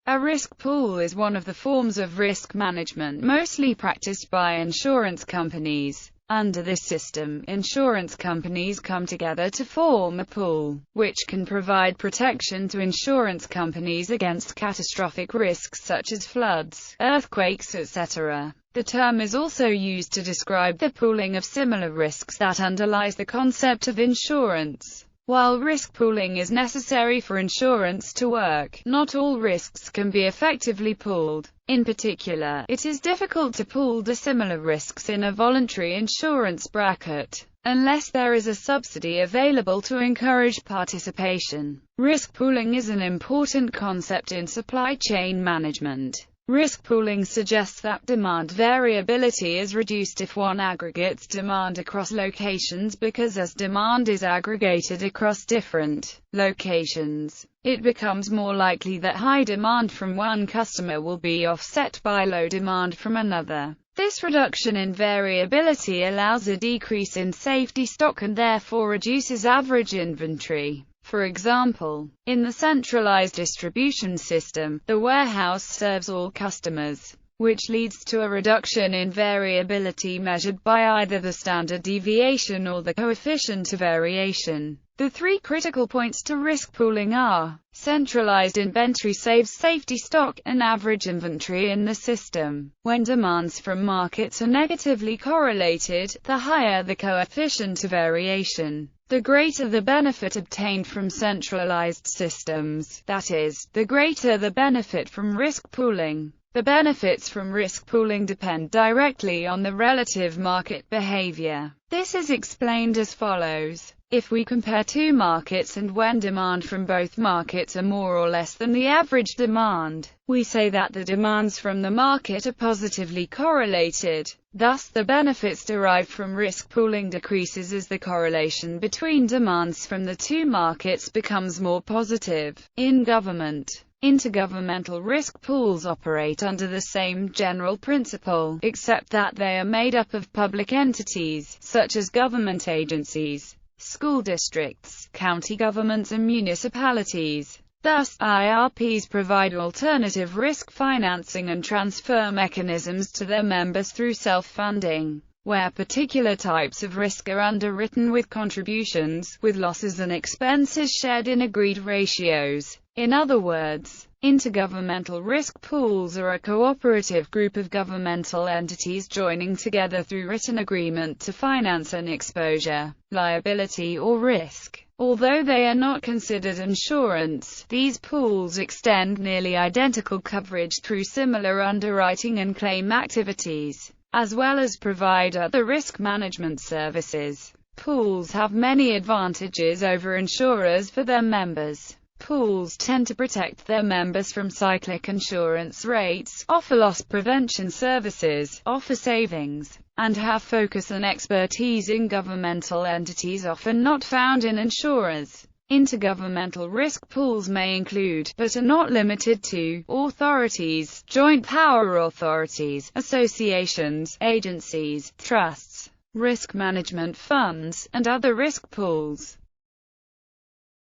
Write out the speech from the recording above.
A risk pool is one of the forms of risk management mostly practiced by insurance companies. Under this system, insurance companies come together to form a pool, which can provide protection to insurance companies against catastrophic risks such as floods, earthquakes, etc. The term is also used to describe the pooling of similar risks that underlies the concept of insurance. While risk pooling is necessary for insurance to work, not all risks can be effectively pooled. In particular, it is difficult to pool dissimilar risks in a voluntary insurance bracket, unless there is a subsidy available to encourage participation. Risk pooling is an important concept in supply chain management. Risk pooling suggests that demand variability is reduced if one aggregates demand across locations, because as demand is aggregated across different locations, it becomes more likely that high demand from one customer will be offset by low demand from another. This reduction in variability allows a decrease in safety stock and therefore reduces average inventory. For example, in the centralized distribution system, the warehouse serves all customers, which leads to a reduction in variability measured by either the standard deviation or the coefficient of variation. The three critical points to risk pooling are: centralized inventory saves safety stock, and average inventory in the system. When demands from markets are negatively correlated, the higher the coefficient of variation, the greater the benefit obtained from centralized systems, that is, the greater the benefit from risk pooling. The benefits from risk pooling depend directly on the relative market behavior. This is explained as follows. If we compare two markets and when demand from both markets are more or less than the average demand, we say that the demands from the market are positively correlated. Thus, the benefits derived from risk pooling decreases as the correlation between demands from the two markets becomes more positive. In government, intergovernmental risk pools operate under the same general principle, except that they are made up of public entities, such as government agencies, school districts, county governments and municipalities. Thus, IRPs provide alternative risk financing and transfer mechanisms to their members through self-funding, where particular types of risk are underwritten with contributions, with losses and expenses shared in agreed ratios. In other words, intergovernmental risk pools are a cooperative group of governmental entities joining together through written agreement to finance an exposure, liability or risk. Although they are not considered insurance, these pools extend nearly identical coverage through similar underwriting and claim activities, as well as provide other risk management services. Pools have many advantages over insurers for their members. Pools tend to protect their members from cyclic insurance rates, offer loss prevention services, offer savings, and have focus and expertise in governmental entities often not found in insurers. Intergovernmental risk pools may include, but are not limited to, authorities, joint power authorities, associations, agencies, trusts, risk management funds, and other risk pools.